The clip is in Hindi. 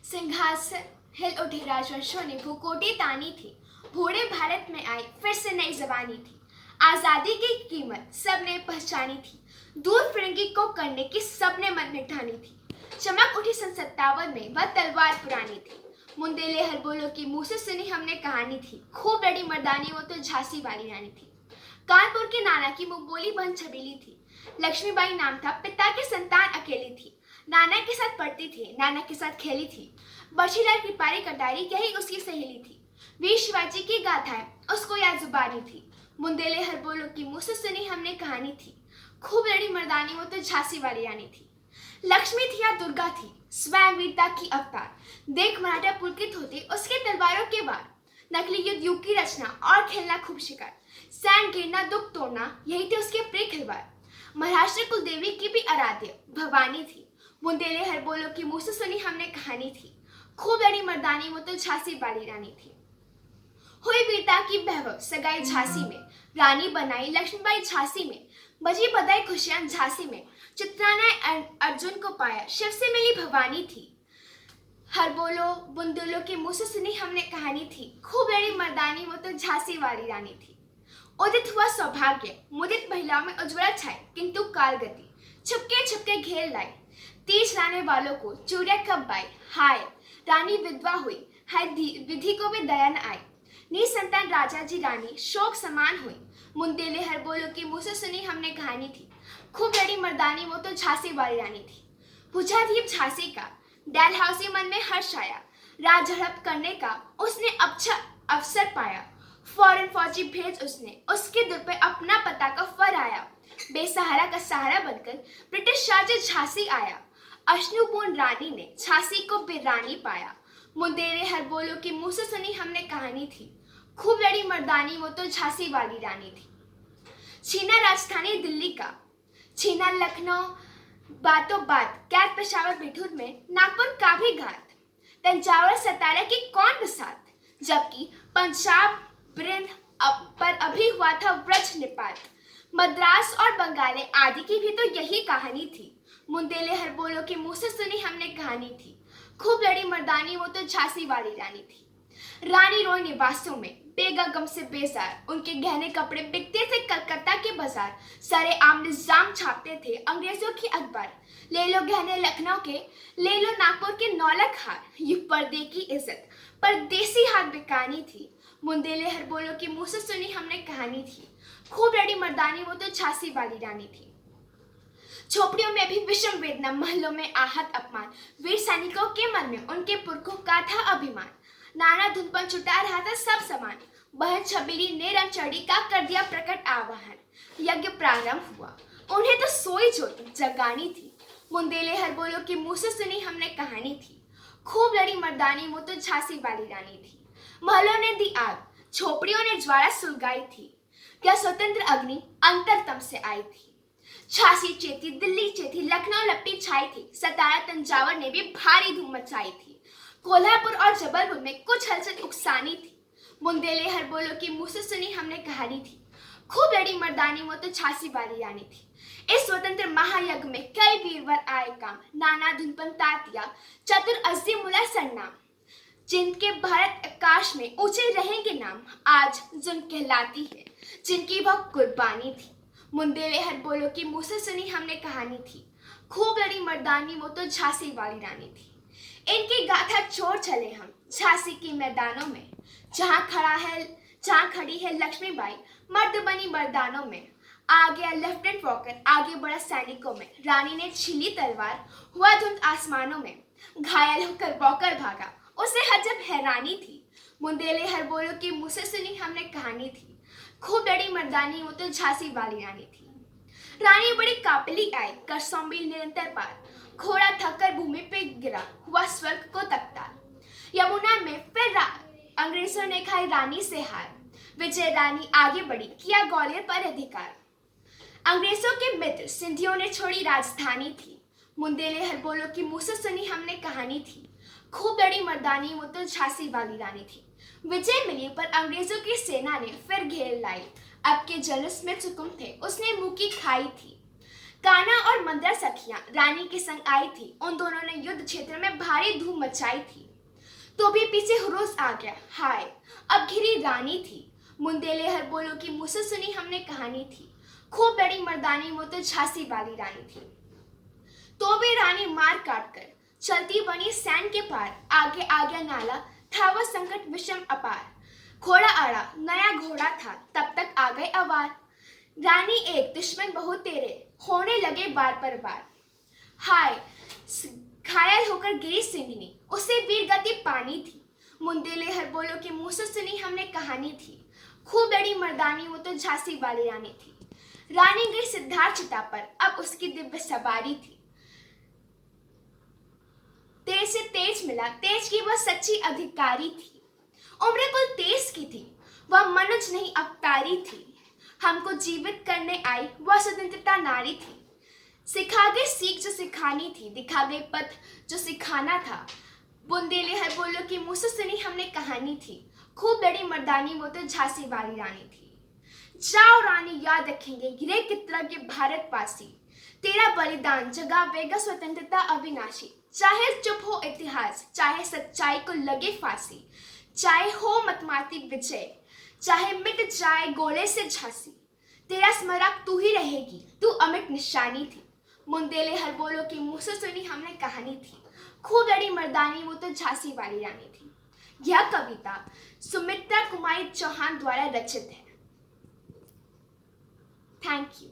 सिंहासन हिल उठे राजवंशों ने भूकोटी तानी थी। भोरे भारत में आई फिर से नई जबानी थी। आजादी की कीमत सबने पहचानी थी। दूर फिरंगी को करने की सबने मन में ठानी थी। चमक उठी सन 57 में वह तलवार पुरानी थी। मुंदेले हरबोलों की मुंह से सुनी हमने कहानी थी। खूब लड़ी मर्दानी वो तो झांसी वाली रानी थी। कानपुर के नाना की मुंह बोली बहन छबीली थी। लक्ष्मीबाई नाम था, पिता की संतान अकेली थी। नाना के साथ पढ़ती थी, नाना के साथ खेली थी। बशीलाल कृपारी कटारी यही उसकी सहेली थी। वीर शिवाजी की गाथाएं उसको याद जुबानी थी। मुंदेले हरबोलों की मुंह से सुनी हमने कहानी थी। खूब लड़ी मर्दानी वो तो झांसी वाली रानी थी। लक्ष्मी थी या दुर्गा थी, स्वयं वीरता की अवतार। देख मराठा पुलकित होती उसके तलवारों के वार। नकली युद्ध युग की रचना और खेलना खूब शिकार। सैन गिरना दुख तोड़ना यही थे उसके प्रिय खिलवाड़। महाराष्ट्र कुलदेवी की भी आराध्य भवानी थी। मुंदेले हरबोलों की मुंह से सुनी हमने कहानी थी। खूब लड़ी मर्दानी वो तो झांसी वाली रानी थी। हुई वीरता की बहव सगाई झांसी में। रानी बनाई लक्ष्मीबाई झांसी में। बजी बधाई खुशियां झांसी में। चित्राना अर्जुन को पाया, शिव से मिली भवानी थी। हरबोलो बुंदेलों के मुंह से सुनी हमने कहानी थी। खूब लड़ी मर्दानी वो तो झांसी वाली रानी थी। उदित हुआ सौभाग्य, मुदित महिलाओं में उज्ज्वला छाई, किंतु काल गति छुपके छुपके घेर लाई। तीज लाने वालों को चूड़िया कब बाई, हाय रानी विधवा हुई, हाय विधि को भी दया न आई। निसंतान राजा जी रानी शोक समान हुई। मुंदेले हरबोलों की मुंह से सुनी हमने कहानी थी। खूब लड़ी मर्दानी वो तो झांसी वाली रानी थी। बुझा दीप झांसी का, डैलहाउसी मन में हर्ष आया। राज झड़प करने का उसने अच्छा अवसर पाया। फौरन फौजी भेज उसने, उसके दिल पे अपना पता का फर आया। बेसहारा का सहारा बनकर ब्रिटिश राजा झांसी आया। अश्नुपूर्ण रानी ने झांसी को बेरानी पाया। मुंदेले हरबोलों की मुंह से सुनी हमने कहानी थी। खूब लड़ी मर्दानी वो तो झांसी वाली रानी थी। छीना राजधानी दिल्ली का, छीना लखनऊ बातों बात, कैद पेशावर बिठूर में नागपुर का भी घात। तंजावुर सतारा की कौन बसात, जबकि पंजाब ब्रिंद पर अभी हुआ था व्रज निपात। मद्रास और बंगाली आदि की भी तो यही कहानी थी। मुंदेले हरबोलों के मुंह से सुनी हमने कहानी थी। खूब लड़ी मर्दानी वो तो झांसी वाली रानी थी। रानी रोई निवासों में बेगा गम से बेजार, उनके गहने कपड़े बिकते थे कलकत्ता के बाजार। सारे आम निजाम छापते थे अंग्रेजों की अखबार। ले लो गहने लखनऊ के, ले लो नागपुर के नौलख हार। ये पर्दे की इज्जत परदेसी हाथ बिकानी थी। मुंदेले हरबोलों की मुंह से सुनी हमने कहानी थी। खूब लड़ी मर्दानी वो तो झांसी वाली रानी थी। झोपड़ियों में भी विषम वेदना, महलों में आहत अपमान। वीर सैनिकों के मन में उनके पुरखों का था अभिमान। नाना धुन पर छुटा रहा था सब समान। बहन छबीली ने रणचंडी का कर दिया प्रकट आवाहन। यज्ञ प्रारंभ हुआ, उन्हें तो सोई जोत जगानी थी। मुंदेले हरबोलों की मुंह से सुनी हमने कहानी थी। खूब लड़ी मर्दानी वो तो झांसी वाली रानी थी। महलों ने दी आग, झोपड़ियों ने ज्वाला सुलगाई थी। क्या स्वतंत्र अग्नि अंतरतम से आई थी। झांसी चेती, दिल्ली चेती, लखनऊ लपटी छाई थी। सतारा तंजावर ने भी भारी धूम मचाई थी। कोल्हापुर और जबलपुर में कुछ हलचल उकसानी थी। मुंदेले हरबोलों की मुंह से सुनी हमने कहानी थी। खूब लड़ी मर्दानी वो तो झांसी वाली रानी थी। इस स्वतंत्र महायज्ञ में कई वीरवर आए काम। नाना धुनपन तातिया, चतुर अजीमुल्ला सरनाम, जिनके भारत आकाश में ऊंचे रहेंगे नाम। आज जुन कहलाती है जिनकी वह कुर्बानी थी। मुंदेले हरबोलों की मुंह से सुनी हमने कहानी थी। खूब लड़ी मर्दानी वो तो झांसी वाली रानी थी। इनकी गाथा छोड़ चले हम झांसी के मैदानों में। जहाँ खड़ी है लक्ष्मीबाई, मर्द बनी मर्दानों में। आ गया लेफ्टिनेंट वॉकर, आगे बढ़ा सैनिकों में। रानी ने छीली तलवार, हुआ धुंध आसमानों में। घायल होकर वॉकर भागा, उसे हजब हैरानी थी। मुंदेले हरबोलों की मुंह से सुनी हमने कहानी थी। खूब लड़ी मर्दानी वो तो झांसी वाली रानी थी। रानी बड़ी कापली आई, कर सौंबील निरंतर पार। घोड़ा थककर भूमि पे गिरा, हुआ स्वर्ग को तकतार। यमुना में फिर अंग्रेजों ने खाई रानी से हार। विजय रानी आगे बढ़ी, किया ग्वालियर पर अधिकार। अंग्रेजों के मित्र सिंधियों ने छोड़ी राजधानी थी। मुंदेले हरबोलों की मुंह से सुनी हमने कहानी थी। खूब लड़ी मर्दानी वो तो झांसी वाली रानी थी। विजय मिली पर अंग्रेजों की सेना ने फिर घेर लाई। अब के जलस में सुकुम थे, उसने मुंह की खाई थी। कान्हा और मंद्रा सखियां रानी के संग आई थी। उन दोनों ने युद्ध क्षेत्र में भारी धूम मचाई थी। तो भी पीछे हुरोस आ गया, हाय अब घिरी रानी थी। मुंदेले हर बोलो की मुझसे सुनी हमने कहानी थी। खूब बड़ी मर्दानी वो तो झांसी वाली रानी थी। तो भी रानी मार काट कर चलती बनी सैन के पार। आगे आ गया नाला, था वह संकट विषम अपार। घोड़ा आड़ा नया घोड़ा था, तब तक आ गए अवार। रानी एक दुश्मन बहुत तेरे, होने लगे बार पर बार। हाय घायल होकर गिरी सिंहनी, उसे वीर गति पानी थी। मुंदेले हर बोलो की मुँह से सुनी हमने कहानी थी। खूब बड़ी मर्दानी वो तो झांसी वाली रानी थी। रानी गई सिद्धार्थ चिता पर, अब उसकी दिव्य सवारी थी। तेज से तेज मिला, तेज की वह सच्ची अधिकारी थी। उम्र कुल तेज की थी, वह मनुज नहीं अवतारी थी। हमको जीवित करने आई वह स्वतंत्रता नारी थी। सिखा गई सीख जो सिखानी थी, दिखा गई पथ जो सिखाना था। बुंदेले हर बोलो की मुँह से सुनी हमने कहानी थी। खूब बड़ी मर्दानी वो तो झांसी वाली रानी थी। जाओ रानी याद रखेंगे गिरे कितना के भारतवासी। तेरा बलिदान जगावेगा स्वतंत्रता अविनाशी। चाहे चुप हो इतिहास, चाहे सच्चाई को लगे फांसी, चाहे हो मतमाती विजय, चाहे मिट जाए गोले से झांसी। तेरा स्मारक तू ही रहेगी, तू अमिट निशानी थी। मुंदेले हर बोलो की मुँह से सुनी हमने कहानी थी। खूब बड़ी मर्दानी वो तो झांसी वाली रानी थी। यह कविता सुमित्रा कुमारी चौहान द्वारा रचित है। Thank you.